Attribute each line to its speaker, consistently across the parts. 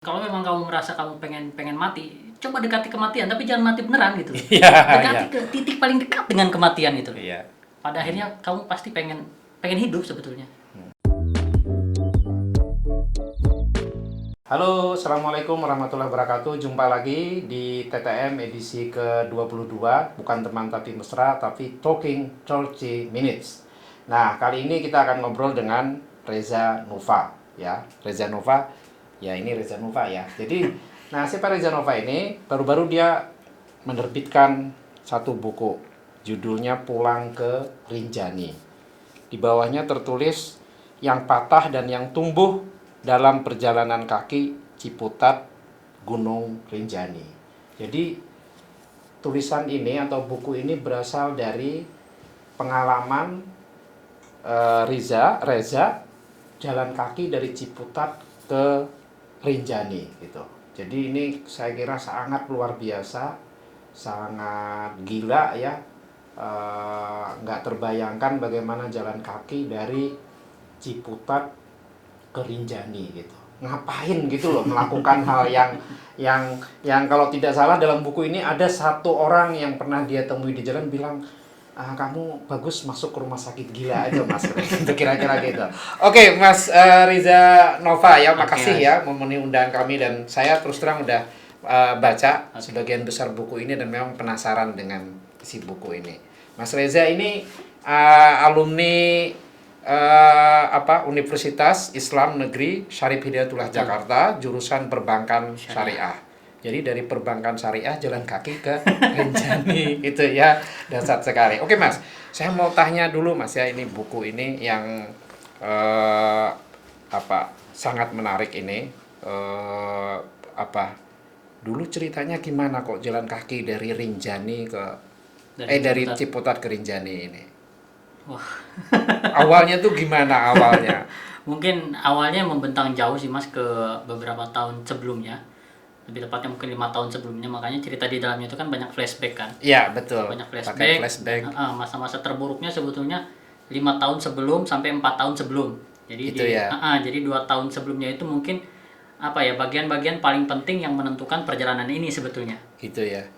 Speaker 1: Kalau memang kamu merasa kamu pengen mati, coba dekati kematian, tapi jangan mati beneran gitu.
Speaker 2: Iya,
Speaker 1: Dekati
Speaker 2: iya.
Speaker 1: ke titik paling dekat dengan kematian itu.
Speaker 2: Iya.
Speaker 1: Pada akhirnya kamu pasti pengen hidup sebetulnya.
Speaker 2: Halo, Assalamualaikum warahmatullahi wabarakatuh. Jumpa lagi di TTM edisi ke-22. Bukan teman tapi mesra, tapi Talking 30 Minutes. Nah, kali ini kita akan ngobrol dengan Reza Nova. Ya, Reza Nova. Ya, ini Reza Nova ya. Jadi, nah siapa Reza Nova ini? Baru-baru dia menerbitkan satu buku. Judulnya Pulang ke Rinjani. Di bawahnya tertulis yang patah dan yang tumbuh dalam perjalanan kaki Ciputat Gunung Rinjani. Jadi tulisan ini atau buku ini berasal dari pengalaman Reza jalan kaki dari Ciputat ke Rinjani gitu. Jadi ini saya kira sangat luar biasa, sangat gila ya. Nggak terbayangkan bagaimana jalan kaki dari Ciputat ke Rinjani gitu. Ngapain gitu loh melakukan hal yang kalau tidak salah dalam buku ini ada satu orang yang pernah dia temui di jalan bilang, kamu bagus masuk ke rumah sakit gila aja mas. Itu kira-kira gitu. Oke, Mas Reza Nova ya, makasih ya memenuhi undangan kami, dan saya terus terang udah baca sebagian besar buku ini dan memang penasaran dengan isi buku ini. Mas Reza ini alumni Universitas Islam Negeri Syarif Hidayatullah Jakarta, jurusan perbankan syariah. Jadi dari perbankan syariah jalan kaki ke Rinjani gitu ya, dasar sekali. Oke Mas, saya mau tanya dulu Mas ya, ini buku ini yang sangat menarik ini. Dulu ceritanya gimana kok jalan kaki dari Rinjani ke dari Ciputat ke Rinjani ini?
Speaker 1: Wah.
Speaker 2: Awalnya tuh gimana awalnya?
Speaker 1: Mungkin awalnya membentang jauh sih mas, ke beberapa tahun sebelumnya. Lebih tepatnya mungkin 5 tahun sebelumnya, makanya cerita di dalamnya itu kan banyak flashback kan.
Speaker 2: Iya betul.
Speaker 1: Banyak
Speaker 2: Pakai
Speaker 1: flashback. Masa-masa terburuknya sebetulnya 5 tahun sebelum sampai 4 tahun sebelum. Jadi
Speaker 2: gitu ya.
Speaker 1: Jadi 2 tahun sebelumnya itu mungkin bagian-bagian paling penting yang menentukan perjalanan ini sebetulnya.
Speaker 2: Gitu ya.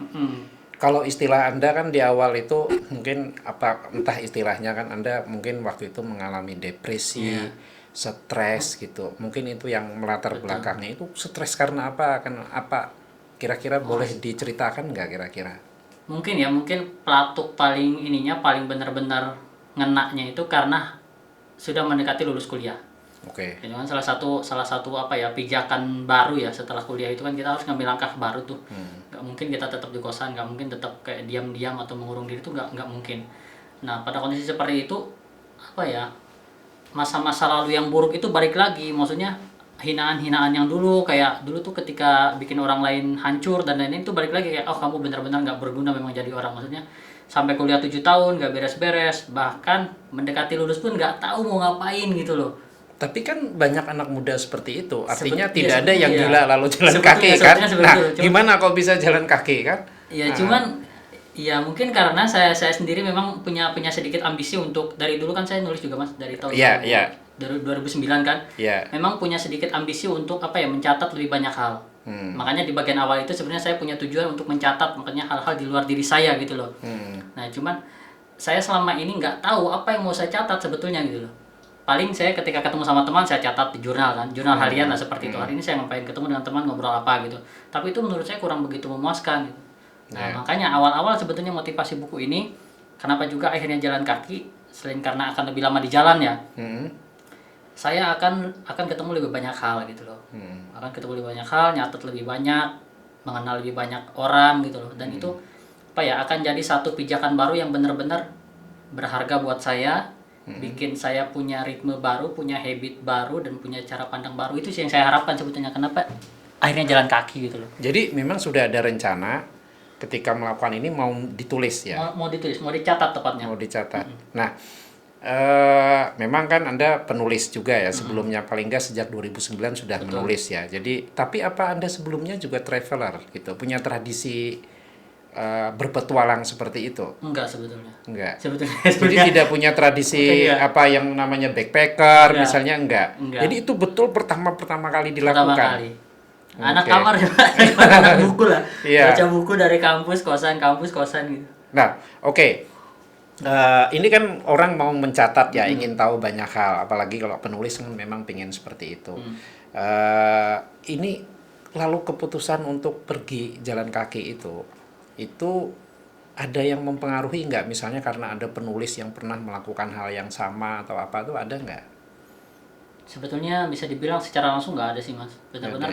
Speaker 2: Kalau istilah Anda kan di awal itu mungkin entah istilahnya kan Anda mungkin waktu itu mengalami depresi, stres gitu. Mungkin itu yang melatar belakangnya. Itu stres karena apa? Kira-kira boleh diceritakan nggak kira-kira?
Speaker 1: Mungkin pelatuk paling benar-benar ngenaknya itu karena sudah mendekati lulus kuliah.
Speaker 2: Oke.
Speaker 1: Itu kan salah satu pijakan baru ya, setelah kuliah itu kan kita harus ngambil langkah baru tuh. Nggak mungkin kita tetap di kosan, nggak mungkin tetap kayak diam-diam atau mengurung diri, itu nggak mungkin. Nah pada kondisi seperti itu masa-masa lalu yang buruk itu balik lagi, maksudnya hinaan-hinaan yang dulu, kayak dulu tuh ketika bikin orang lain hancur dan lain-lain, itu balik lagi kayak kamu benar-benar nggak berguna memang jadi orang, maksudnya sampai kuliah 7 tahun nggak beres-beres, bahkan mendekati lulus pun nggak tahu mau ngapain gitu loh.
Speaker 2: Tapi kan banyak anak muda seperti itu, artinya tidak ada yang
Speaker 1: iya.
Speaker 2: gila lalu jalan kaki kan. Nah, gimana kok bisa jalan kaki kan?
Speaker 1: Ya cuman ya mungkin karena saya sendiri memang punya sedikit ambisi untuk, dari dulu kan saya nulis juga mas, dari tahun dari 2009 kan. Memang punya sedikit ambisi untuk mencatat lebih banyak hal. Makanya di bagian awal itu sebenarnya saya punya tujuan untuk mencatat, makanya hal-hal di luar diri saya gitu loh. Nah cuman saya selama ini nggak tahu apa yang mau saya catat sebetulnya gitu loh. Paling saya ketika ketemu sama teman saya catat di jurnal kan, jurnal harian lah seperti itu. Hari ini saya ngapain, ketemu dengan teman ngobrol apa gitu. Tapi itu menurut saya kurang begitu memuaskan gitu. Nah makanya awal-awal sebetulnya motivasi buku ini, kenapa juga akhirnya jalan kaki, selain karena akan lebih lama di jalan ya, saya akan ketemu lebih banyak hal gitu loh. Akan ketemu lebih banyak hal, nyatet lebih banyak, mengenal lebih banyak orang gitu loh. Dan itu akan jadi satu pijakan baru yang benar-benar berharga buat saya. Bikin saya punya ritme baru, punya habit baru, dan punya cara pandang baru. Itu sih yang saya harapkan sebetulnya, kenapa akhirnya jalan kaki gitu loh.
Speaker 2: Jadi memang sudah ada rencana ketika melakukan ini mau ditulis ya?
Speaker 1: Mau ditulis, mau dicatat tepatnya.
Speaker 2: Mau dicatat. Nah, memang kan Anda penulis juga ya sebelumnya, paling nggak sejak 2009 sudah menulis ya. Jadi tapi apa Anda sebelumnya juga traveler gitu, punya tradisi berpetualang seperti itu?
Speaker 1: Enggak sebetulnya.
Speaker 2: Enggak.
Speaker 1: Sebetulnya.
Speaker 2: Jadi tidak punya tradisi yang namanya backpacker misalnya, enggak.
Speaker 1: Enggak.
Speaker 2: Jadi itu betul pertama kali dilakukan.
Speaker 1: Pertama kali. Anak kamar ya, anak buku lah. Baca buku dari kampus kosan gitu.
Speaker 2: Nah, oke. Ini kan orang mau mencatat ya, ingin tahu banyak hal, apalagi kalau penulis kan memang pengen seperti itu. Ini lalu keputusan untuk pergi jalan kaki itu ada yang mempengaruhi nggak? Misalnya karena ada penulis yang pernah melakukan hal yang sama atau apa, tuh ada nggak?
Speaker 1: Sebetulnya bisa dibilang secara langsung nggak ada sih mas. Benar-benar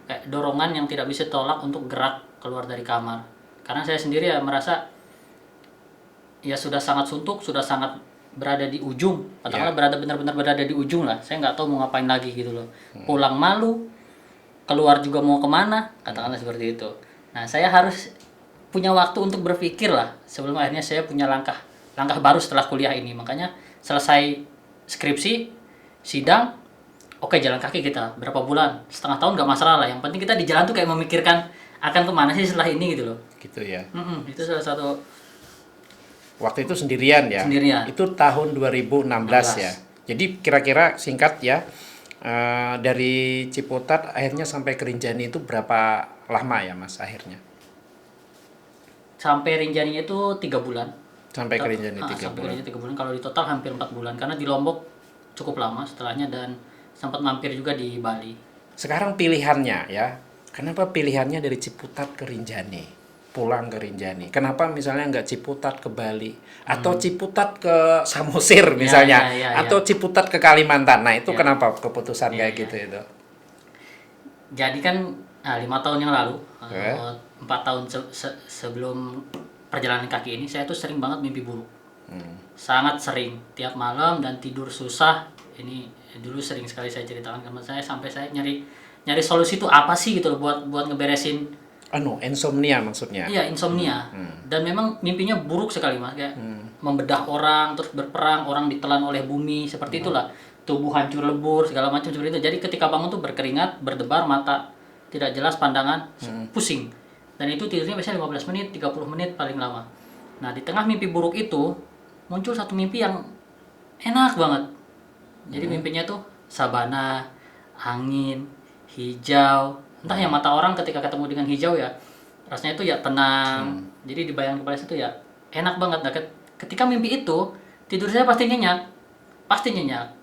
Speaker 1: kayak dorongan yang tidak bisa tolak untuk gerak keluar dari kamar. Karena saya sendiri ya merasa ya sudah sangat suntuk, sudah sangat berada di ujung, katakanlah benar-benar berada di ujung lah. Saya nggak tahu mau ngapain lagi gitu loh. Pulang malu, keluar juga mau kemana, katakanlah seperti itu. Nah saya harus punya waktu untuk berpikir lah sebelum akhirnya saya punya langkah baru setelah kuliah ini. Makanya selesai skripsi, sidang, oke jalan kaki kita berapa bulan, setengah tahun nggak masalah lah. Yang penting kita di jalan tuh kayak memikirkan akan kemana sih setelah ini gitu loh.
Speaker 2: Gitu ya.
Speaker 1: Itu salah satu.
Speaker 2: Waktu itu sendirian ya?
Speaker 1: Sendirian.
Speaker 2: Itu tahun 2016 ya? Jadi kira-kira singkat ya, dari Ciputat akhirnya sampai ke Rinjani itu berapa lama ya mas akhirnya?
Speaker 1: Sampai Rinjani itu 3 bulan.
Speaker 2: Sampai ke Rinjani 3 bulan?
Speaker 1: Sampai ke Rinjani 3 bulan, kalau di total hampir 4 bulan. Karena di Lombok cukup lama setelahnya dan sempat mampir juga di Bali.
Speaker 2: Sekarang pilihannya ya, kenapa pilihannya dari Ciputat ke Rinjani? Pulang ke Rinjani. Kenapa misalnya nggak Ciputat ke Bali atau Ciputat ke Samosir misalnya, atau Ciputat ke Kalimantan? Nah itu kenapa keputusan kayak gitu itu?
Speaker 1: Jadi kan 5 tahun yang lalu, 4 tahun sebelum perjalanan kaki ini, saya tuh sering banget mimpi buruk. Sangat sering, tiap malam dan tidur susah. Ini dulu sering sekali saya ceritakan ke teman saya, sampai saya nyari solusi itu apa sih gitu loh buat ngeberesin.
Speaker 2: Insomnia maksudnya?
Speaker 1: Iya, insomnia. Dan memang mimpinya buruk sekali mas, kayak membedah orang, terus berperang, orang ditelan oleh bumi, seperti itulah. Tubuh hancur lebur, segala macam seperti itu. Jadi ketika bangun tuh berkeringat, berdebar, mata tidak jelas pandangan, pusing. Dan itu tidurnya biasanya 15 menit, 30 menit paling lama. Nah, di tengah mimpi buruk itu, muncul satu mimpi yang enak banget. Jadi mimpinya tuh sabana, angin, hijau. Entah yang mata orang ketika ketemu dengan hijau ya rasanya itu ya tenang. Jadi dibayang kepala saya itu ya enak banget. Nah, ketika mimpi itu tidur saya pasti nyenyak.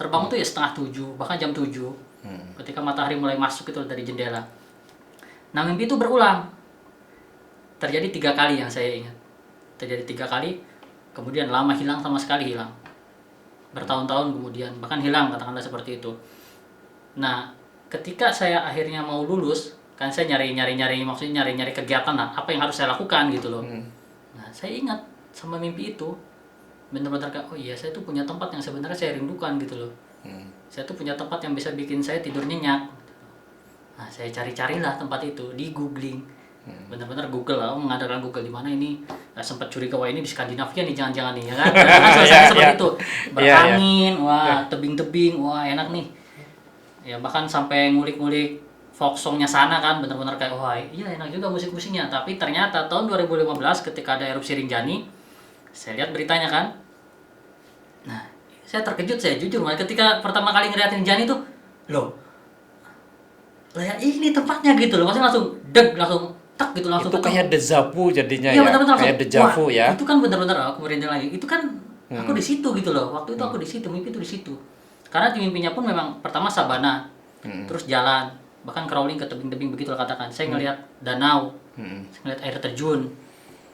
Speaker 1: Terbangun tuh ya 6:30 bahkan jam 7. Ketika matahari mulai masuk itu dari jendela. Nah mimpi itu berulang. Terjadi 3 kali yang saya ingat. Terjadi 3 kali, kemudian lama hilang, sama sekali hilang. Bertahun-tahun kemudian bahkan hilang, katakanlah seperti itu. Nah ketika saya akhirnya mau lulus, kan saya maksudnya nyari kegiatan lah, apa yang harus saya lakukan gitu loh. Nah saya ingat sama mimpi itu, bener-bener kayak, oh iya saya tuh punya tempat yang sebenarnya saya rindukan gitu loh. Saya tuh punya tempat yang bisa bikin saya tidur nyenyak. Nah saya cari-carilah tempat itu di googling, bener-bener Google lah, mengandalkan Google di mana ini. Sempat curiga, wah ini di Skandinavia nih, jangan-jangan nih ya kan. Seperti itu, berangin, wah tebing-tebing, wah enak nih. Ya bahkan sampai ngulik-ngulik folk songnya sana kan, benar-benar kayak wah iya enak juga musik-musiknya. Tapi ternyata tahun 2015 ketika ada erupsi Rinjani, saya lihat beritanya kan. Nah saya terkejut, saya jujur malah ketika pertama kali ngeliat Rinjani tuh, loh ya ini tempatnya gitu loh. Maksudnya langsung langsung tak gitu, langsung
Speaker 2: itu kayak deja vu jadinya
Speaker 1: ya,
Speaker 2: kayak deja vu ya.
Speaker 1: Itu kan benar-benar aku merinding lagi. Itu kan aku di situ gitu loh. Waktu itu aku di situ, mimpi itu di situ. Karena di mimpinya pun memang pertama sabana, terus jalan, bahkan crawling ke tebing-tebing begitu lah katakan. Saya ngelihat danau, saya ngelihat air terjun.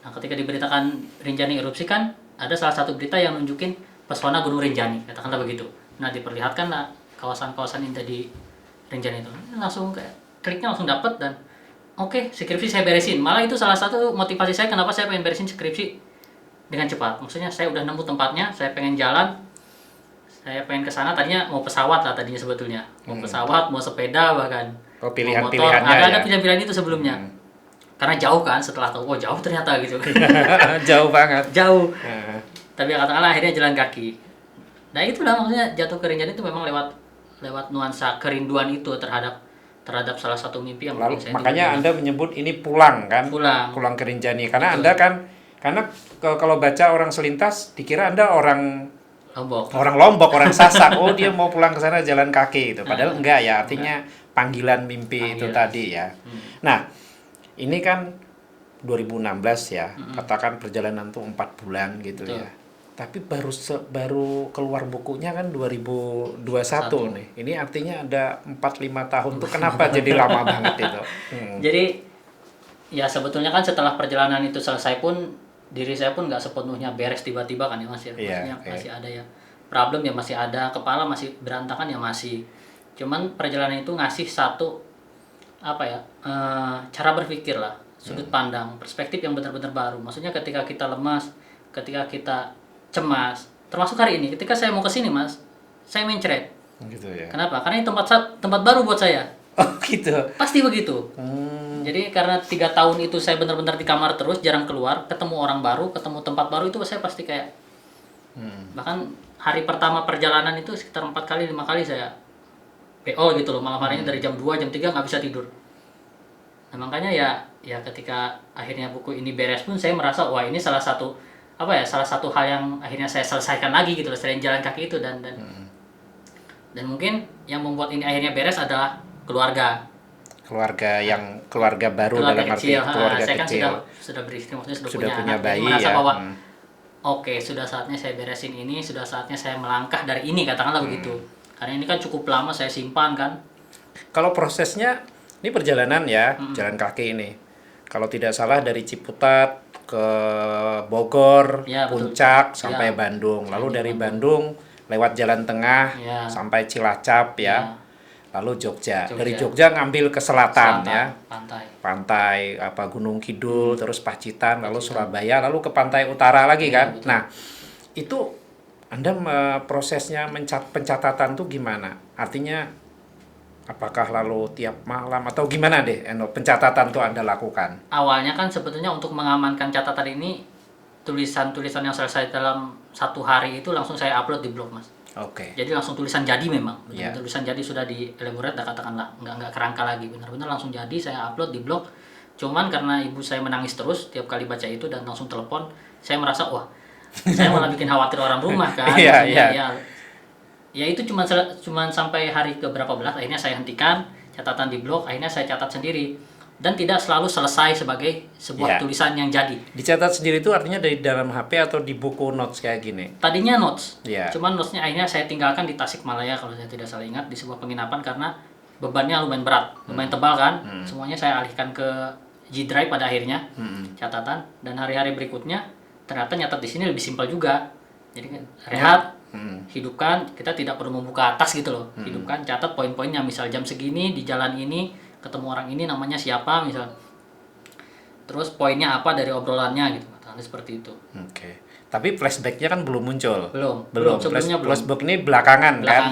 Speaker 1: Nah ketika diberitakan Rinjani erupsi kan, ada salah satu berita yang nunjukin pesona Gunung Rinjani, katakanlah begitu. Nah diperlihatkan lah kawasan-kawasan indah di Rinjani itu. Langsung kayak kliknya langsung dapat dan oke, skripsi saya beresin. Malah itu salah satu motivasi saya kenapa saya pengen beresin skripsi dengan cepat. Maksudnya saya udah nemu tempatnya, saya pengen jalan. Saya pengen ke sana, tadinya mau pesawat lah tadinya sebetulnya. Mau pesawat, mau sepeda bahkan.
Speaker 2: Oh, pilihan-pilihannya
Speaker 1: ada pilihan-pilihan itu sebelumnya. Karena jauh kan, setelah tahu oh jauh ternyata gitu.
Speaker 2: Jauh banget.
Speaker 1: Jauh. Tapi katakanlah akhirnya jalan kaki. Nah itulah maksudnya jatuh ke Rinjani itu memang lewat nuansa kerinduan itu terhadap salah satu mimpi yang
Speaker 2: lalu makanya Anda menyebut ini pulang kan? Pulang ke Rinjani. Karena betul. Anda kan kalau baca orang selintas dikira Anda orang Lombok, orang Sasak. Oh dia mau pulang ke sana jalan kaki gitu. Padahal enggak ya. Artinya panggilan mimpi itu tadi ya. Nah, ini kan 2016 ya, katakan perjalanan tuh 4 bulan gitu. Betul. Ya. Tapi baru keluar bukunya kan 2021 nih. Ini artinya ada 4-5 tahun tuh kenapa jadi lama banget itu?
Speaker 1: Jadi ya sebetulnya kan setelah perjalanan itu selesai pun diri saya pun nggak sepenuhnya beres tiba-tiba kan ya Mas ya. Maksudnya masih ada ya problem ya masih ada, kepala masih berantakan ya masih. Cuman perjalanan itu ngasih satu cara berpikir lah, sudut pandang, perspektif yang benar-benar baru. Maksudnya ketika kita lemas, ketika kita cemas, termasuk hari ini ketika saya mau ke sini Mas, saya mencret.
Speaker 2: Gitu ya.
Speaker 1: Kenapa? Karena ini tempat baru buat saya.
Speaker 2: Oh gitu.
Speaker 1: Pasti begitu. Jadi karena 3 tahun itu saya benar-benar di kamar terus, jarang keluar, ketemu orang baru, ketemu tempat baru itu saya pasti kayak bahkan hari pertama perjalanan itu sekitar 4 kali 5 kali saya PO gitu loh, malam harinya dari jam 2 jam 3 nggak bisa tidur. Nah makanya ya ketika akhirnya buku ini beres pun saya merasa wah ini salah satu hal yang akhirnya saya selesaikan lagi gitu loh, selain jalan kaki itu dan mungkin yang membuat ini akhirnya beres adalah keluarga
Speaker 2: baru dalam arti keluarga
Speaker 1: saya
Speaker 2: kecil.
Speaker 1: Kan sudah beristri, maksudnya
Speaker 2: sudah punya
Speaker 1: anak,
Speaker 2: bayi
Speaker 1: merasa
Speaker 2: ya.
Speaker 1: Bahwa oke, sudah saatnya saya beresin ini, sudah saatnya saya melangkah dari ini, katakanlah begitu. Karena ini kan cukup lama saya simpan kan.
Speaker 2: Kalau prosesnya ini perjalanan ya, jalan kaki ini. Kalau tidak salah dari Ciputat ke Bogor, ya, Puncak sampai Bandung. Lalu dari Bandung lewat jalan tengah sampai Cilacap ya. Lalu Jogja. Dari Jogja ngambil ke selatan ya. Pantai Gunung Kidul, terus Pacitan, lalu Surabaya, lalu ke pantai utara lagi kan. Betul. Nah, itu Anda prosesnya pencatatan tuh gimana? Artinya apakah lalu tiap malam atau gimana deh pencatatan tuh Anda lakukan?
Speaker 1: Awalnya kan sebetulnya untuk mengamankan catatan ini tulisan-tulisan yang selesai dalam 1 hari itu langsung saya upload di blog Mas.
Speaker 2: Oke.
Speaker 1: Jadi langsung tulisan jadi memang. Tulisan jadi sudah di elaborate katakanlah, nggak kerangka lagi, benar-benar langsung jadi saya upload di blog. Cuman karena ibu saya menangis terus tiap kali baca itu dan langsung telepon, saya merasa wah, saya malah bikin khawatir orang rumah kan. Ya itu cuma sampai hari ke berapa belas akhirnya saya hentikan catatan di blog, akhirnya saya catat sendiri. Dan tidak selalu selesai sebagai sebuah tulisan yang jadi.
Speaker 2: Dicatat sendiri itu artinya dari dalam HP atau di buku notes kayak gini?
Speaker 1: Tadinya notes, cuman notesnya akhirnya saya tinggalkan di Tasikmalaya kalau saya tidak salah ingat, di sebuah penginapan karena bebannya lumayan berat, lumayan tebal kan. Semuanya saya alihkan ke G Drive pada akhirnya, catatan. Dan hari-hari berikutnya ternyata nyatat di sini lebih simpel juga. Jadi rehat, hidupkan, kita tidak perlu membuka atas gitu loh. Hidupkan, catat poin-poinnya, misal jam segini di jalan ini ketemu orang ini namanya siapa misal, terus poinnya apa dari obrolannya gitu, seperti itu.
Speaker 2: Oke. Tapi flashbacknya kan belum muncul.
Speaker 1: Belum.
Speaker 2: Flashback ini belakangan kan,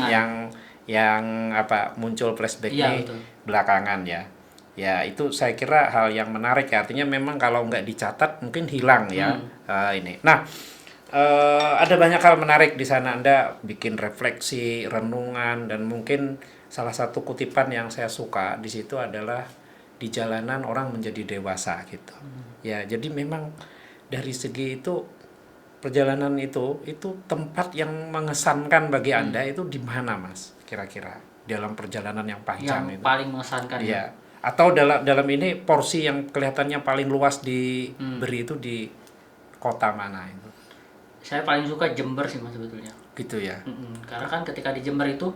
Speaker 2: yang muncul flashback ini belakangan ya. Ya itu saya kira hal yang menarik ya. Artinya memang kalau nggak dicatat mungkin hilang ya ini. Nah ada banyak hal menarik di sana. Anda bikin refleksi, renungan, dan mungkin salah satu kutipan yang saya suka di situ adalah di jalanan orang menjadi dewasa gitu. Ya, jadi memang dari segi itu perjalanan itu tempat yang mengesankan bagi Anda itu di mana Mas? Kira-kira dalam perjalanan yang panjang
Speaker 1: yang itu. Paling mengesankan
Speaker 2: ya. Atau dalam ini porsi yang kelihatannya paling luas diberi itu di kota mana itu?
Speaker 1: Saya paling suka Jember sih Mas sebetulnya.
Speaker 2: Gitu ya.
Speaker 1: Karena kan ketika di Jember itu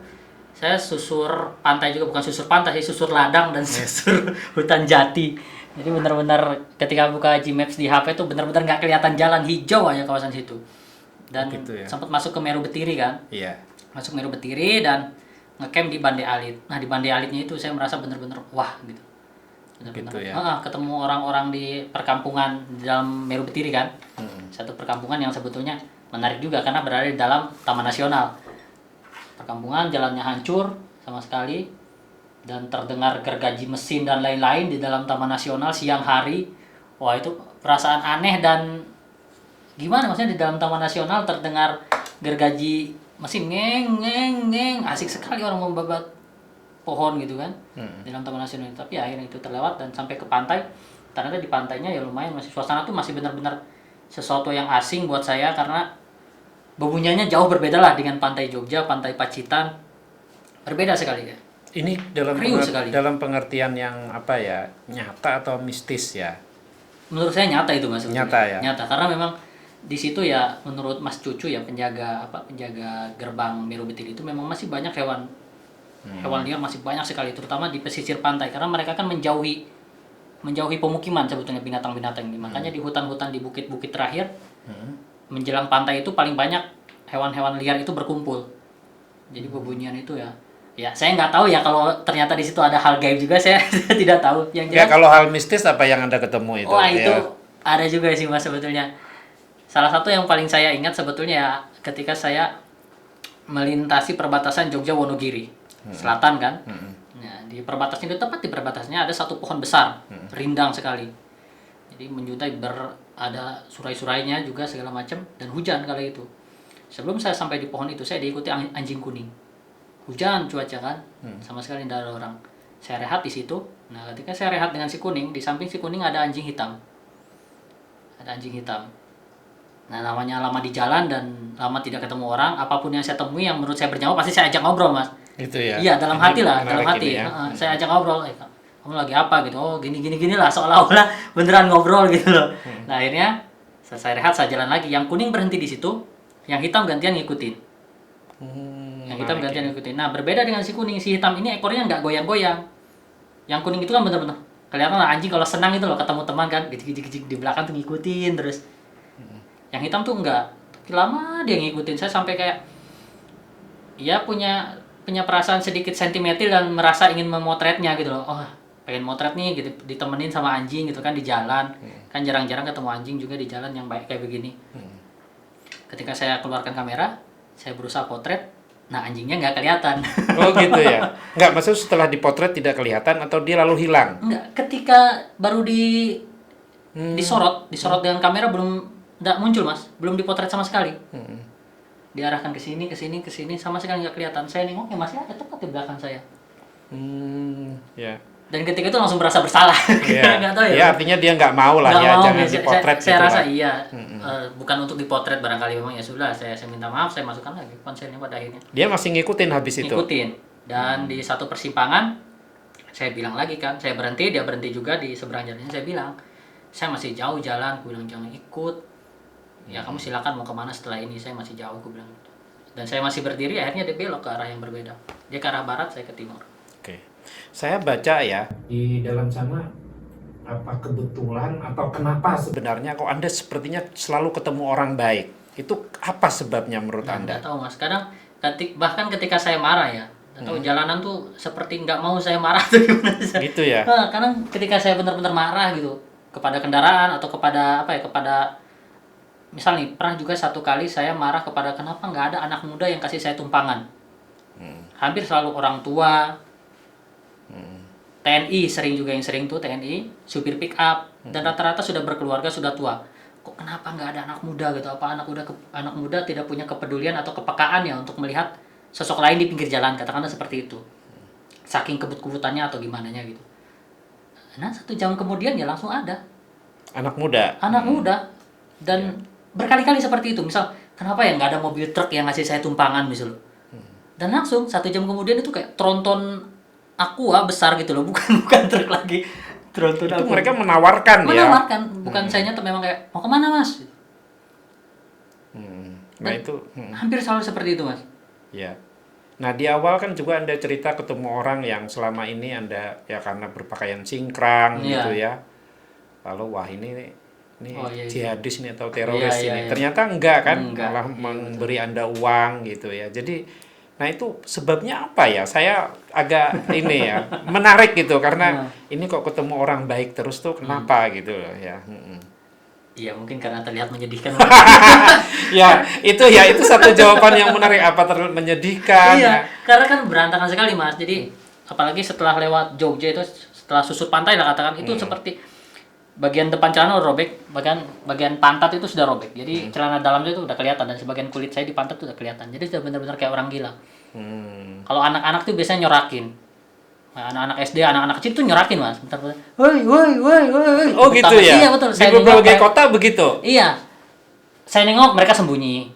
Speaker 1: saya susur pantai juga, bukan susur pantai sih, susur ladang dan susur hutan jati. Jadi benar-benar ketika buka Gmaps di HP itu benar-benar nggak kelihatan jalan, hijau aja kawasan situ. Dan sempat masuk ke Meru Betiri kan. Masuk Meru Betiri dan ngecamp di Bande Alit. Nah di Bande Alitnya itu saya merasa benar-benar wah gitu. Benar-benar ketemu orang-orang di perkampungan di dalam Meru Betiri kan. Satu perkampungan yang sebetulnya menarik juga karena berada di dalam Taman Nasional. Perkampungan jalannya hancur sama sekali dan terdengar gergaji mesin dan lain-lain di dalam Taman Nasional siang hari. Wah itu perasaan aneh dan gimana maksudnya di dalam Taman Nasional terdengar gergaji mesin ngeng asik sekali orang membabat pohon gitu kan di dalam Taman Nasional. Tapi akhirnya itu terlewat dan sampai ke pantai. Ternyata di pantainya ya lumayan masih suasana tuh masih benar-benar sesuatu yang asing buat saya karena bebunyanya jauh berbeda lah dengan pantai Jogja, pantai Pacitan, berbeda sekali ya.
Speaker 2: Ini dalam pengertian yang apa ya, nyata atau mistis ya?
Speaker 1: Menurut saya nyata itu Mas.
Speaker 2: Nyata ya.
Speaker 1: Nyata, karena memang di situ ya menurut Mas Cucu ya, penjaga gerbang Meru Betil itu memang masih banyak hewan liar, masih banyak sekali, terutama di pesisir pantai, karena mereka kan menjauhi pemukiman sebetulnya binatang-binatang ini. Makanya di hutan-hutan di bukit-bukit terakhir menjelang pantai itu paling banyak hewan-hewan liar itu berkumpul. Jadi bebunyian itu ya saya nggak tahu ya, kalau ternyata di situ ada hal gaib juga, saya tidak tahu. Yang jelas,
Speaker 2: ya kalau hal mistis apa yang Anda ketemu itu?
Speaker 1: Wah itu ada juga sih Mas sebetulnya. Salah satu yang paling saya ingat sebetulnya ya, ketika saya melintasi perbatasan Jogja Wonogiri selatan kan. Nah, di perbatasan itu, tepat di perbatasannya ada satu pohon besar, rindang sekali. Jadi menjuntai, ada surai-surainya juga segala macam, dan hujan kala itu. Sebelum saya sampai di pohon itu, saya diikuti anjing kuning. Hujan cuaca kan, sama sekali tidak ada orang. Saya rehat di situ. Nah, ketika saya rehat dengan si kuning, di samping si kuning ada anjing hitam. Nah, namanya lama di jalan dan lama tidak ketemu orang, apapun yang saya temui yang menurut saya bernyawa pasti saya ajak ngobrol, Mas.
Speaker 2: Itu ya.
Speaker 1: Iya, dalam hati. Ya. Saya ajak ngobrol, kamu lagi apa gitu. Oh, gini lah, seolah-olah beneran ngobrol gitu loh. Nah, akhirnya saya rehat, saya jalan lagi. Yang kuning berhenti di situ, yang hitam gantian ngikutin. Nah, berbeda dengan si kuning, si hitam ini ekornya nggak goyang-goyang. Yang kuning itu kan bener-bener kelihatan lah, anjing kalau senang itu loh, ketemu teman kan, gijik-gijik di belakang tuh ngikutin terus. Yang hitam tuh enggak, lama dia ngikutin saya sampai kayak ya punya perasaan sedikit sentimental dan merasa ingin memotretnya gitu loh. Oh, pengen motret nih gitu, ditemenin sama anjing gitu kan di jalan. Kan jarang-jarang ketemu anjing juga di jalan yang baik kayak begini. Ketika saya keluarkan kamera, saya berusaha potret. Nah, anjingnya nggak kelihatan.
Speaker 2: Oh gitu ya? Nggak, maksud setelah dipotret tidak kelihatan atau dia lalu hilang?
Speaker 1: Nggak, ketika baru disorot dengan kamera belum nggak muncul Mas, belum dipotret sama sekali. Diarahkan ke sini, sama sekali nggak kelihatan. Saya nengok ya masih ada tepat di belakang saya.
Speaker 2: Ya.
Speaker 1: Dan ketika itu langsung merasa bersalah. Nggak tahu ya.
Speaker 2: Ya artinya dia nggak mau lah ya, jangan dipotret.
Speaker 1: Saya rasa iya. Bukan untuk dipotret barangkali, memang ya sudah. Saya minta maaf, saya masukkan lagi ponselnya pada akhirnya.
Speaker 2: Dia masih ngikutin habis itu.
Speaker 1: Dan di satu persimpangan saya bilang lagi kan, saya berhenti, dia berhenti juga di seberang jalan. Saya bilang, saya masih jauh jalan. Aku bilang jangan ikut. Ya kamu silakan mau kemana setelah ini, saya masih jauh, aku bilang. Dan saya masih berdiri, akhirnya dia belok ke arah yang berbeda. Dia ke arah barat, saya ke timur.
Speaker 2: Oke. Saya baca ya di dalam sana, apa kebetulan atau kenapa sebenarnya kok Anda sepertinya selalu ketemu orang baik? Itu apa sebabnya menurut Anda?
Speaker 1: Nggak tahu Mas, kadang bahkan ketika saya marah ya, atau jalanan tuh seperti nggak mau saya marah tuh gimana sih?
Speaker 2: Gitu ya?
Speaker 1: Kadang ketika saya benar-benar marah gitu kepada kendaraan atau kepada misal nih, pernah juga satu kali saya marah kepada kenapa nggak ada anak muda yang kasih saya tumpangan. Hampir selalu orang tua, TNI yang sering tuh TNI, supir pick up, dan rata-rata sudah berkeluarga, sudah tua. Kok kenapa nggak ada anak muda gitu? Apa anak muda tidak punya kepedulian atau kepekaan ya untuk melihat sosok lain di pinggir jalan, katakanlah seperti itu. Saking kebut-kebutannya atau gimana gitu. Nah, 1 jam kemudian ya langsung ada.
Speaker 2: Anak muda?
Speaker 1: Anak muda. Dan berkali-kali seperti itu. Misal, kenapa ya nggak ada mobil truk yang ngasih saya tumpangan misal. Dan langsung 1 jam kemudian itu kayak tronton Aqua besar gitu loh, bukan truk lagi. Tronton
Speaker 2: itu
Speaker 1: Aqua.
Speaker 2: mereka menawarkan ya?
Speaker 1: Menawarkan, bukan saya nyata, memang kayak, mau kemana Mas?
Speaker 2: Nah itu
Speaker 1: hampir selalu seperti itu Mas.
Speaker 2: Ya. Nah di awal kan juga Anda cerita ketemu orang yang selama ini Anda ya karena berpakaian singkrang gitu ya. Lalu wah ini jihadis ini atau teroris ini. Ternyata enggak kan, malah memberi Anda uang gitu ya. Jadi nah itu sebabnya apa ya? Saya agak ini ya menarik gitu karena ini kok ketemu orang baik terus tuh kenapa gitu loh ya.
Speaker 1: Iya mungkin karena terlihat menyedihkan.
Speaker 2: itu satu jawaban yang menarik, apa terlihat menyedihkan.
Speaker 1: Iya, karena kan berantakan sekali Mas. Jadi apalagi setelah lewat Jogja itu, setelah susut pantai lah katakan, itu seperti bagian depan celana udah robek, bagian pantat itu sudah robek. Jadi celana dalamnya itu udah kelihatan dan sebagian kulit saya di pantat itu udah kelihatan. Jadi sudah benar-benar kayak orang gila. Kalau anak-anak tuh biasanya nyorakin. Nah, anak-anak SD, anak-anak kecil tuh nyorakin Mas. Bentar-bentar. Woi.
Speaker 2: Oh gitu ya.
Speaker 1: Iya betul.
Speaker 2: Di berbagai kota begitu.
Speaker 1: Iya. Saya nengok mereka sembunyi.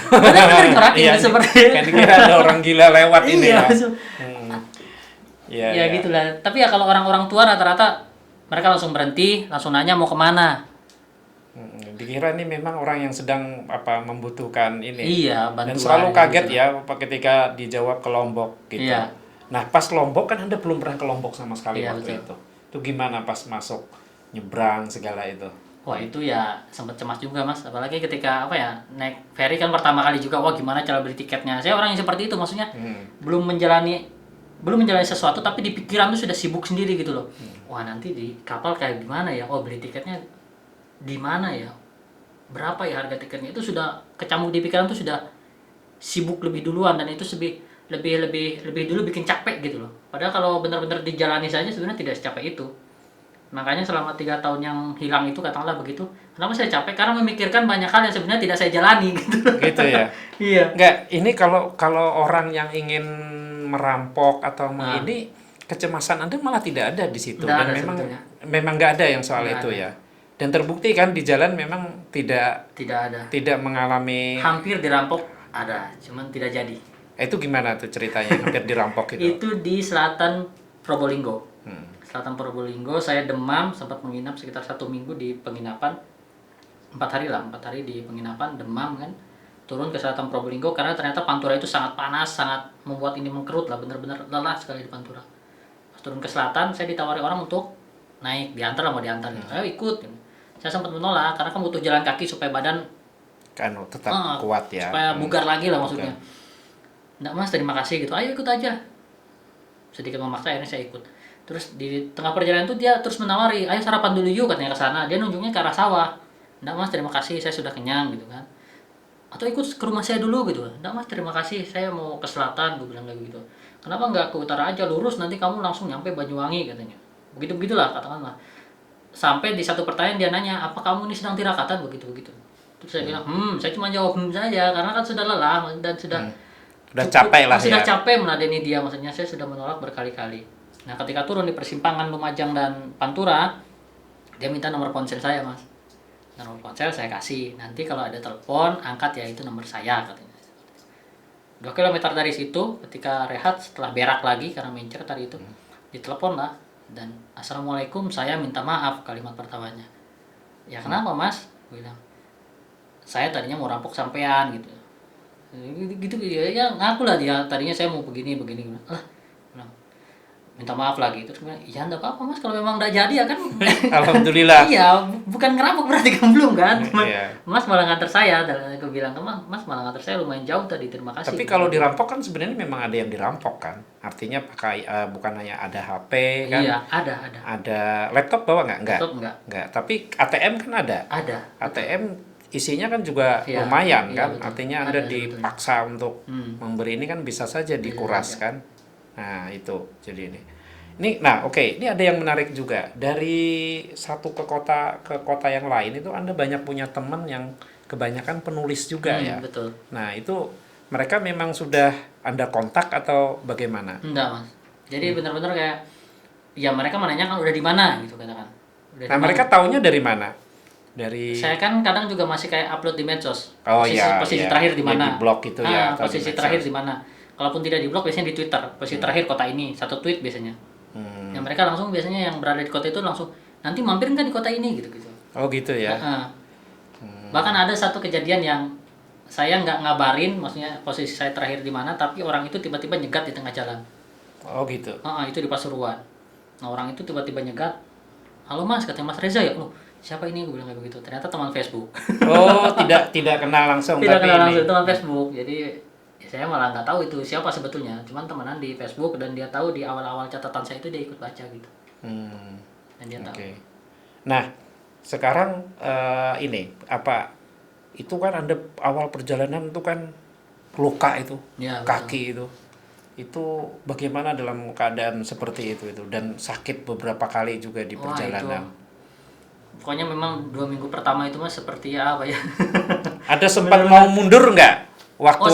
Speaker 1: Benar-benar nyorakin seperti.
Speaker 2: Kan kira ada orang gila lewat ini ya.
Speaker 1: Ya gitulah. Tapi ya kalau orang-orang tua rata-rata mereka langsung berhenti, langsung nanya mau kemana.
Speaker 2: Dikira ini memang orang yang sedang membutuhkan ini.
Speaker 1: Iya, bantuan.
Speaker 2: Dan selalu kaget gitu ya ketika dijawab ke Lombok gitu.
Speaker 1: Iya.
Speaker 2: Nah pas Lombok kan Anda belum pernah ke Lombok sama sekali waktu
Speaker 1: betul.
Speaker 2: itu gimana pas masuk nyebrang segala itu?
Speaker 1: Wah itu ya sempat cemas juga mas, apalagi ketika naik ferry kan pertama kali juga, wah gimana cara beli tiketnya. Saya orang yang seperti itu, maksudnya belum menjalani sesuatu tapi di pikiran tuh sudah sibuk sendiri gitu loh. Wah nanti di kapal kayak gimana ya, oh beli tiketnya di mana ya, berapa ya harga tiketnya, itu sudah kecamuk di pikiran tuh, sudah sibuk lebih duluan, dan itu lebih dulu bikin capek gitu loh. Padahal kalau benar-benar dijalani saja sebenarnya tidak secapek itu. Makanya selama 3 tahun yang hilang itu, katakanlah begitu, kenapa saya capek? Karena memikirkan banyak hal yang sebenarnya tidak saya jalani gitu.
Speaker 2: Gitu ya.
Speaker 1: Iya.
Speaker 2: Enggak, ini kalau orang yang ingin merampok atau ini kecemasan Anda malah tidak ada di situ. Dan memang nggak ada yang soal itu ya. Dan terbukti kan di jalan memang tidak
Speaker 1: ada.
Speaker 2: Tidak mengalami.
Speaker 1: Hampir dirampok ada, cuman tidak jadi.
Speaker 2: Itu gimana tuh ceritanya hampir dirampok itu?
Speaker 1: Itu di selatan Probolinggo. Selatan Probolinggo, saya demam, sempat menginap sekitar 1 minggu di penginapan, 4 hari di penginapan, demam kan, turun ke selatan Probolinggo karena ternyata Pantura itu sangat panas, sangat membuat ini mengkerut lah, benar-benar lelah sekali di Pantura. Pas turun ke selatan, saya ditawari orang untuk naik, diantar lah, mau diantar gitu. Ayo ikut. Saya sempat menolak karena kan butuh jalan kaki supaya badan
Speaker 2: kan tetap kuat ya,
Speaker 1: supaya bugar lagi lah maksudnya. Enggak mas, terima kasih gitu, ayo ikut aja. Sedikit memaksa, akhirnya saya ikut. Terus di tengah perjalanan itu dia terus menawari, ayo sarapan dulu yuk katanya ke sana. Dia nunjuknya ke arah sawah. Enggak mas, terima kasih, saya sudah kenyang gitu kan. Atau ikut ke rumah saya dulu gitu. Enggak mas, terima kasih, saya mau ke selatan, gue bilang kayak gitu. Kenapa enggak ke utara aja, lurus nanti kamu langsung nyampe Banyuwangi katanya. Begitu-begitulah katakanlah. Sampai di satu pertanyaan dia nanya, apa kamu ini sedang tirakatan, begitu-begitu. Terus saya bilang, saya cuma jawab saja karena kan sudah lelah dan sudah
Speaker 2: capek lah ya.
Speaker 1: Sudah capek meladeni dia, maksudnya saya sudah menolak berkali-kali. Nah ketika turun di persimpangan Lumajang dan Pantura, dia minta nomor ponsel saya mas. Nomor ponsel saya kasih, nanti kalau ada telepon angkat ya, itu nomor saya katanya. 2 kilometer dari situ, ketika rehat setelah berak lagi karena mencer tadi itu, ditelepon lah, dan assalamualaikum, saya minta maaf, kalimat pertamanya. Ya kenapa mas? Gue bilang, saya tadinya mau rampok sampean gitu ya, ngaku lah dia, tadinya saya mau begini lah, minta maaf lagi. Terus bilang, iya enggak apa-apa mas, kalau memang enggak jadi ya kan.
Speaker 2: Alhamdulillah.
Speaker 1: Iya, bukan ngerampok berarti kan, belum kan. Mas malah nganter saya, dan aku bilang ke mas malah nganter saya lumayan jauh tadi, terima kasih.
Speaker 2: Tapi kalau dirampok kan sebenarnya memang ada yang dirampok kan, artinya pakai bukan hanya ada HP kan.
Speaker 1: Iya,
Speaker 2: ada laptop bawa nggak?
Speaker 1: Laptop
Speaker 2: nggak, tapi ATM kan ada. ATM isinya kan juga lumayan kan, betul. Artinya Anda dipaksa untuk memberi ini kan bisa saja dikuras kan. Nah itu jadi ini nah oke. Ini ada yang menarik juga, dari satu kota ke kota yang lain itu Anda banyak punya teman yang kebanyakan penulis juga ya.
Speaker 1: Betul.
Speaker 2: Nah itu mereka memang sudah Anda kontak atau bagaimana?
Speaker 1: Enggak mas, jadi benar-benar kayak ya mereka menanyakan udah di mana gitu katakan.
Speaker 2: Nah mereka taunya dari mana? Dari
Speaker 1: saya kan kadang juga masih kayak upload di medsos.
Speaker 2: Posisi
Speaker 1: terakhir di mana?
Speaker 2: Di blog itu ya.
Speaker 1: Posisi terakhir di mana? Kalaupun tidak di blog biasanya di Twitter. Posisi terakhir kota ini, 1 tweet biasanya. Yang mereka langsung biasanya yang berada di kota itu langsung nanti mampir nggak di kota ini gitu.
Speaker 2: Oh gitu ya.
Speaker 1: Bahkan ada satu kejadian yang saya nggak ngabarin, maksudnya posisi saya terakhir di mana, tapi orang itu tiba-tiba nyegat di tengah jalan.
Speaker 2: Oh gitu.
Speaker 1: Itu di Pasuruan. Nah orang itu tiba-tiba nyegat. Halo mas, katanya Mas Reza ya. Loh, siapa ini? Gue bilang kayak begitu. Ternyata teman Facebook.
Speaker 2: Oh tidak kenal langsung.
Speaker 1: Tidak kenal langsung, teman Facebook. Jadi saya malah nggak tahu itu siapa sebetulnya, cuman temenan di Facebook, dan dia tahu di awal-awal catatan saya itu dia ikut baca gitu. Dan dia tahu.
Speaker 2: Nah sekarang ini apa itu kan Anda awal perjalanan itu kan luka itu ya, kaki itu bagaimana dalam keadaan seperti itu dan sakit beberapa kali juga di perjalanan.
Speaker 1: Pokoknya memang 2 minggu pertama itu mas seperti apa ya.
Speaker 2: Ada sempat mau mundur nggak waktu?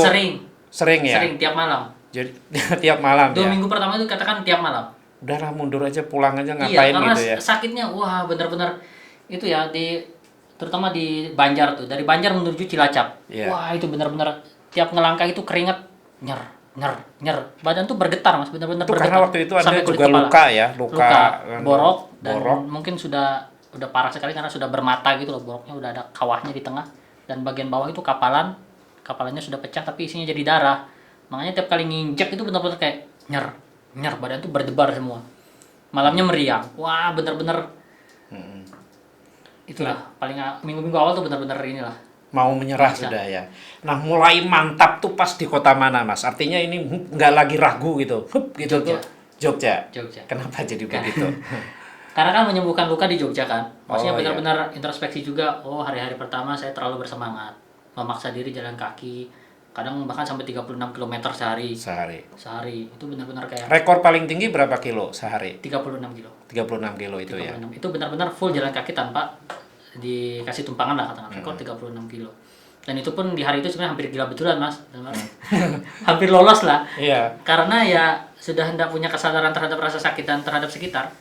Speaker 2: Sering ya?
Speaker 1: Sering, tiap malam.
Speaker 2: Jadi tiap malam
Speaker 1: 2 minggu pertama itu katakan tiap malam.
Speaker 2: Udahlah mundur aja, pulang aja, ngapain
Speaker 1: karena
Speaker 2: gitu ya.
Speaker 1: Sakitnya wah benar-benar itu ya, terutama di Banjar tuh. Dari Banjar menuju Cilacap. Wah, itu benar-benar tiap ngelangkah itu keringat nyer. nyer, badan tuh bergetar Mas, benar-benar bergetar.
Speaker 2: Karena waktu itu Anda juga luka ya, luka
Speaker 1: borok dan mungkin udah parah sekali karena sudah bermata gitu loh, boroknya udah ada kawahnya di tengah dan bagian bawah itu kapalannya sudah pecah tapi isinya jadi darah. Makanya tiap kali nginjek itu benar-benar kayak nyer, badan tuh berdebar semua. Malamnya meriang. Wah, benar-benar itulah paling minggu-minggu awal tuh benar-benar inilah.
Speaker 2: Mau menyerah sudah ya. Nah, mulai mantap tuh pas di kota mana, Mas? Artinya ini nggak lagi ragu gitu. Gitu tuh. Jogja. Kenapa jadi begitu?
Speaker 1: Karena kan menyembuhkan luka di Jogja kan. Maksudnya benar-benar introspeksi juga. Oh, hari-hari pertama saya terlalu bersemangat. Memaksa diri jalan kaki. Kadang bahkan sampai 36 km sehari. Sehari. Itu benar-benar kayak
Speaker 2: rekor paling tinggi berapa kilo sehari?
Speaker 1: 36 kilo.
Speaker 2: 36 kilo itu 36. Ya.
Speaker 1: Itu benar-benar full jalan kaki tanpa dikasih tumpangan lah katakan. Rekor 36 kilo. Dan itu pun di hari itu sebenarnya hampir gila betulan Mas. Hampir lolos lah.
Speaker 2: Iya.
Speaker 1: Karena ya sudah hendak punya kesadaran terhadap rasa sakit dan terhadap sekitar.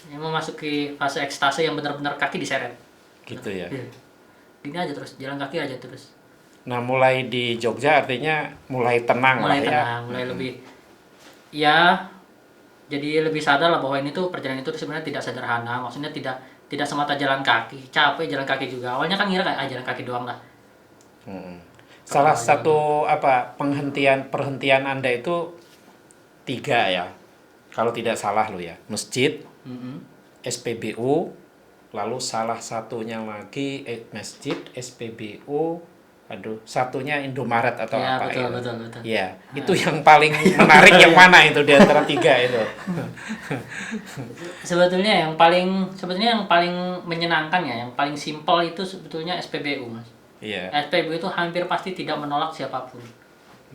Speaker 1: Yang memasuki fase ekstase yang benar-benar kaki diseret.
Speaker 2: Gitu ya.
Speaker 1: Gini aja terus, jalan kaki aja terus.
Speaker 2: Nah, mulai di Jogja artinya mulai tenang lah ya.
Speaker 1: Mulai lebih ya jadi lebih sadar lah bahwa ini tuh perjalanan itu sebenarnya tidak sederhana. Maksudnya tidak semata jalan kaki, capek jalan kaki juga. Awalnya kan ngira kayak jalan kaki doang lah.
Speaker 2: Salah satu perhentian Anda itu 3 ya. Kalau tidak salah lo ya. Masjid, SPBU, lalu salah satunya lagi masjid, SPBU, satunya Indomaret atau
Speaker 1: ya,
Speaker 2: apa
Speaker 1: betul,
Speaker 2: itu.
Speaker 1: Betul.
Speaker 2: Ya, itu yang paling menarik yang mana itu di antara 3 itu?
Speaker 1: Sebetulnya yang paling menyenangkan ya, yang paling simpel itu sebetulnya SPBU, Mas.
Speaker 2: Iya.
Speaker 1: SPBU itu hampir pasti tidak menolak siapapun.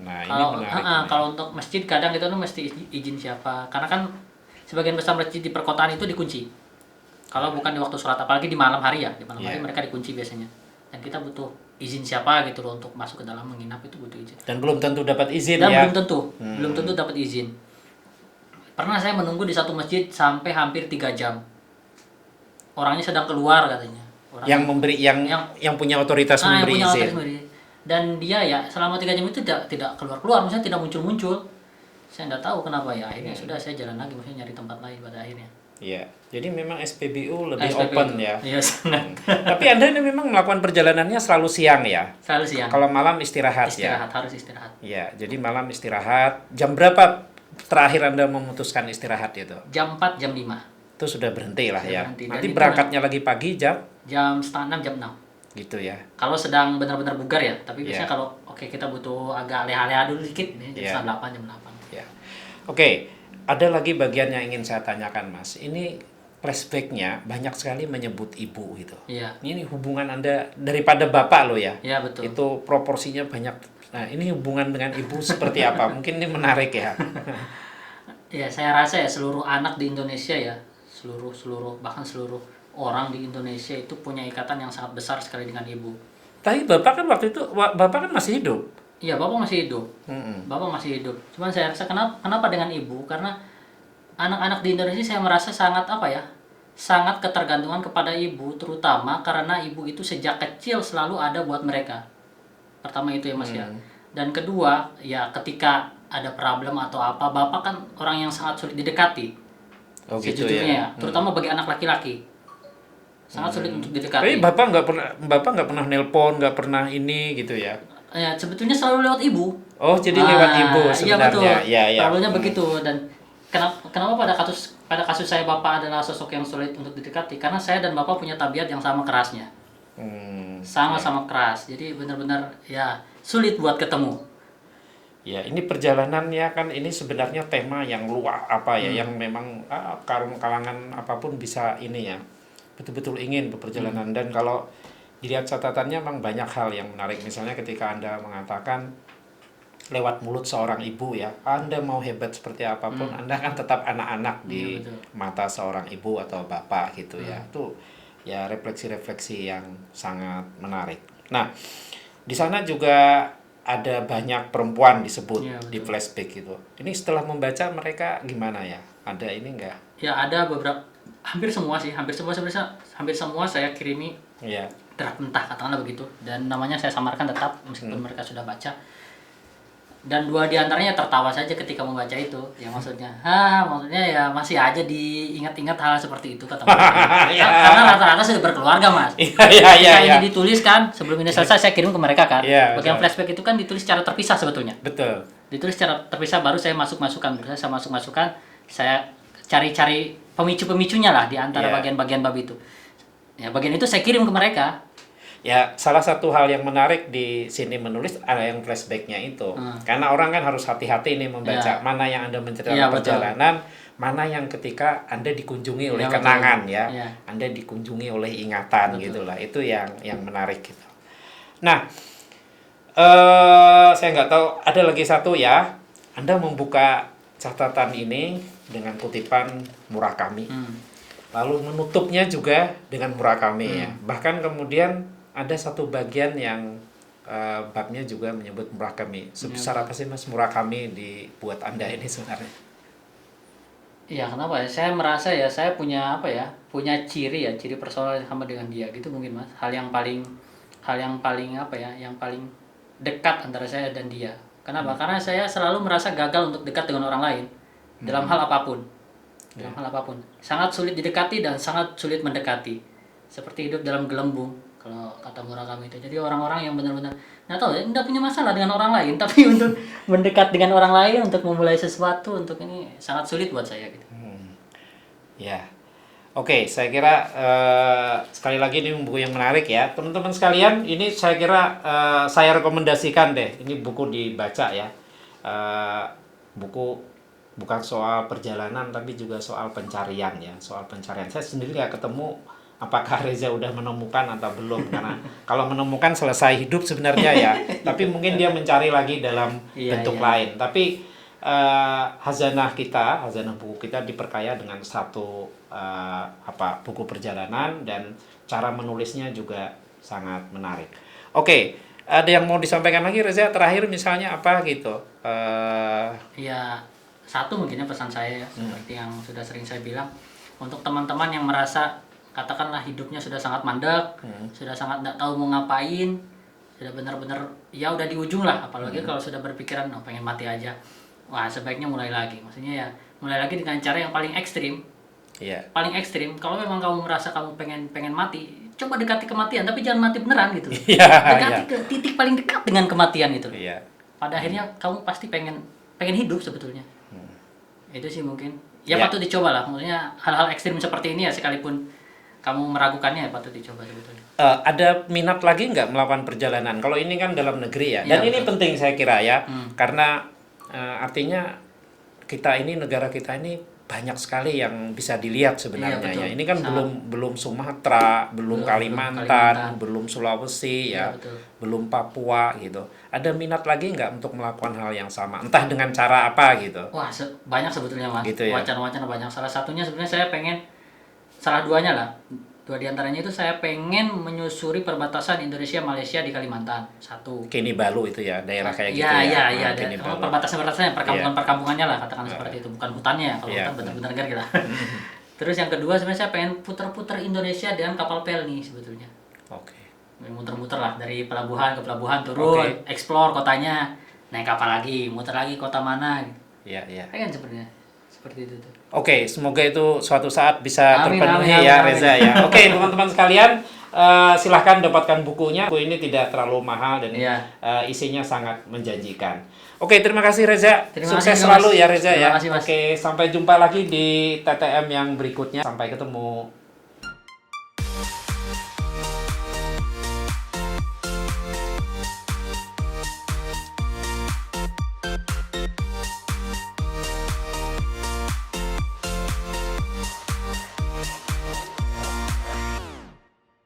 Speaker 2: Nah, ini menarik.
Speaker 1: Kalau untuk masjid kadang kita tuh mesti izin siapa, karena kan sebagian besar masjid di perkotaan itu dikunci. Kalau bukan di waktu sholat, apalagi di malam hari ya, di malam hari mereka dikunci biasanya. Dan kita butuh izin siapa gitu loh untuk masuk ke dalam menginap, itu butuh izin.
Speaker 2: Dan belum tentu dapat izin
Speaker 1: ya.
Speaker 2: Dan
Speaker 1: belum tentu dapat izin. Pernah saya menunggu di satu masjid sampai hampir 3 jam. Orangnya sedang keluar katanya. Yang punya otoritas memberi izin. Dan dia ya selama 3 jam itu tidak keluar, misalnya tidak muncul. Saya tidak tahu kenapa ya. Akhirnya sudah saya jalan lagi, maksudnya nyari tempat lain pada akhirnya.
Speaker 2: Iya, jadi memang SPBU lebih open ya.
Speaker 1: Iya, sangat.
Speaker 2: Tapi Anda ini memang melakukan perjalanannya selalu siang ya?
Speaker 1: Selalu siang.
Speaker 2: Kalau malam istirahat
Speaker 1: ya? Harus istirahat.
Speaker 2: Iya, jadi malam istirahat. Jam berapa terakhir Anda memutuskan istirahat itu?
Speaker 1: Jam 4, jam 5.
Speaker 2: Itu sudah berhenti lah ya? Nanti berangkatnya lagi pagi jam
Speaker 1: 5:30, jam 6.
Speaker 2: Gitu ya?
Speaker 1: Kalau sedang benar-benar bugar ya, tapi biasanya kalau kita butuh agak leha-leha dulu dikit, jam 8, jam 8.
Speaker 2: Ya. Oke. Ada lagi bagian yang ingin saya tanyakan, Mas. Ini flashback-nya banyak sekali menyebut ibu gitu.
Speaker 1: Iya.
Speaker 2: Ini hubungan Anda daripada bapak lo ya.
Speaker 1: Iya, betul.
Speaker 2: Itu proporsinya banyak. Nah, ini hubungan dengan ibu seperti apa? Mungkin ini menarik ya.
Speaker 1: Ya, saya rasa ya seluruh anak di Indonesia ya, bahkan seluruh orang di Indonesia itu punya ikatan yang sangat besar sekali dengan ibu.
Speaker 2: Tapi bapak kan waktu itu masih hidup.
Speaker 1: Iya, bapak masih hidup. Bapak masih hidup. Cuman saya rasa kenapa dengan ibu? Karena anak-anak di Indonesia saya merasa sangat ketergantungan kepada ibu, terutama karena ibu itu sejak kecil selalu ada buat mereka. Pertama itu ya Mas ya. Dan kedua, ya ketika ada problem atau apa, bapak kan orang yang sangat sulit didekati. Sejujurnya ya. Terutama bagi anak laki-laki. Sangat sulit untuk didekati.
Speaker 2: Tapi bapak nggak pernah nelpon, nggak pernah ini gitu ya.
Speaker 1: Ya, sebetulnya selalu lewat ibu.
Speaker 2: Oh, jadi lewat ibu sebenarnya.
Speaker 1: Iya, betul. Selalunya begitu. Dan kenapa pada kasus saya bapak adalah sosok yang sulit untuk didekati? Karena saya dan bapak punya tabiat yang sama kerasnya. Sama-sama keras. Jadi benar-benar ya sulit buat ketemu.
Speaker 2: Ya, ini perjalanannya kan ini sebenarnya tema yang luar yang memang kalangan apapun bisa ini ya. Betul-betul ingin berperjalanan. Dan kalau dilihat catatannya memang banyak hal yang menarik. Misalnya ketika Anda mengatakan lewat mulut seorang ibu ya, Anda mau hebat seperti apapun, Anda kan tetap anak-anak di mata seorang ibu atau bapak gitu ya. Itu ya refleksi-refleksi yang sangat menarik. Nah, di sana juga ada banyak perempuan disebut di flashback gitu. Ini setelah membaca mereka gimana ya? Ada ini enggak?
Speaker 1: Ya, ada beberapa, hampir semua saya kirimi. Draft mentah katakanlah begitu, dan namanya saya samarkan tetap meskipun mereka sudah baca. dan 2 di antaranya tertawa saja ketika membaca itu. Ya maksudnya, maksudnya ya masih aja diingat-ingat hal seperti itu kata mereka. Karena rata-rata sudah berkeluarga, Mas. Ketika ini ditulis kan, sebelum ini selesai saya kirim ke mereka kan. Bagian flashback itu kan ditulis secara terpisah sebetulnya.
Speaker 2: Betul.
Speaker 1: Ditulis secara terpisah, baru saya masuk-masukkan. Saya cari-cari pemicu-pemicunya lah di antara bagian-bagian bab itu. Ya, bagian itu saya kirim ke mereka.
Speaker 2: Ya, salah satu hal yang menarik di sini menulis ada yang flashbacknya itu. Karena orang kan harus hati-hati nih membaca mana yang Anda menceritakan perjalanan, mana yang ketika Anda dikunjungi oleh kenangan ya. Anda dikunjungi oleh ingatan gitulah. Itu yang menarik gitu. Nah, saya nggak tahu, ada lagi satu ya. Anda membuka catatan ini dengan kutipan Murakami. Lalu menutupnya juga dengan Murakami ya. Bahkan kemudian ada satu bagian yang babnya juga menyebut Murakami. Sebesar apa sih Mas Murakami dibuat Anda ini sebenarnya?
Speaker 1: Iya, kenapa ya? Saya merasa ya saya punya punya ciri personal sama dengan dia gitu mungkin Mas. Hal yang paling yang paling dekat antara saya dan dia. Kenapa? Karena saya selalu merasa gagal untuk dekat dengan orang lain dalam hal apapun. Dalam hal apapun. Sangat sulit didekati dan sangat sulit mendekati. Seperti hidup dalam gelembung kalau kata Murakami itu. Jadi orang-orang yang benar-benar nggak tahu ya, nggak punya masalah dengan orang lain, tapi untuk mendekat dengan orang lain, untuk memulai sesuatu, untuk ini sangat sulit buat saya gitu.
Speaker 2: Ya. Oke, saya kira sekali lagi ini buku yang menarik ya. Teman-teman sekalian, ini saya kira saya rekomendasikan deh. Ini buku dibaca ya. Buku bukan soal perjalanan tapi juga soal pencarian ya. Soal pencarian. Saya sendiri nggak ketemu apakah Reza udah menemukan atau belum. Karena kalau menemukan selesai hidup sebenarnya ya. Tapi mungkin dia mencari lagi dalam bentuk lain. Tapi hazanah buku kita diperkaya dengan satu buku perjalanan dan cara menulisnya juga sangat menarik. Oke, ada yang mau disampaikan lagi Reza terakhir misalnya apa gitu?
Speaker 1: Ya, satu mungkinnya pesan saya ya, seperti yang sudah sering saya bilang, untuk teman-teman yang merasa katakanlah hidupnya sudah sangat mandek, sudah sangat tidak tahu mau ngapain, sudah benar-benar ya udah di ujung lah, apalagi kalau sudah berpikiran pengen mati aja. Wah, sebaiknya mulai lagi. Maksudnya ya mulai lagi dengan cara yang paling ekstrim. Paling ekstrim. Kalau memang kamu merasa kamu pengen mati, coba dekati kematian, tapi jangan mati beneran gitu. Dekati ke titik paling dekat dengan kematian itu. Pada akhirnya kamu pasti pengen hidup sebetulnya. Itu sih mungkin. Ya patut dicoba lah. Maksudnya hal-hal ekstrim seperti ini ya, sekalipun kamu meragukannya ya patut dicoba sebetulnya.
Speaker 2: Ada minat lagi nggak melakukan perjalanan? Kalau ini kan dalam negeri ya. Dan ini penting saya kira ya. Karena artinya negara kita ini banyak sekali yang bisa dilihat sebenarnya ya. Ini kan belum Sumatera, belum Kalimantan, belum Sulawesi ya, belum Papua gitu. Ada minat lagi nggak untuk melakukan hal yang sama? Entah dengan cara apa gitu.
Speaker 1: Wah, banyak sebetulnya Mas.
Speaker 2: Gitu ya?
Speaker 1: Wacana-wacana banyak. Salah satunya sebenarnya saya pengen, salah duanya lah. 2 diantaranya itu saya pengen menyusuri perbatasan Indonesia-Malaysia di Kalimantan. 1.
Speaker 2: Kinibalu itu ya, daerah kayak gitu ya.
Speaker 1: Iya. Perbatasan-perbatasannya, perkampungan-perkampungannya lah, katakan seperti itu. Bukan hutannya, kalau hutan benar-benar negara gitu. Terus yang kedua sebenarnya saya pengen putar-putar Indonesia dengan kapal pelni sebetulnya. Muter-muter lah, dari pelabuhan ke pelabuhan, turun, explore kotanya, naik kapal lagi, muter lagi kota mana.
Speaker 2: Iya.
Speaker 1: Kan sebenarnya seperti itu tuh.
Speaker 2: Semoga itu suatu saat bisa terpenuhi ya Reza ya. Teman-teman sekalian, silahkan dapatkan bukunya. Buku ini tidak terlalu mahal dan isinya sangat menjanjikan. Terima kasih Reza. Sukses selalu ya Reza ya.
Speaker 1: Terima kasih, Mas.
Speaker 2: Sampai jumpa lagi di TTM yang berikutnya. Sampai ketemu.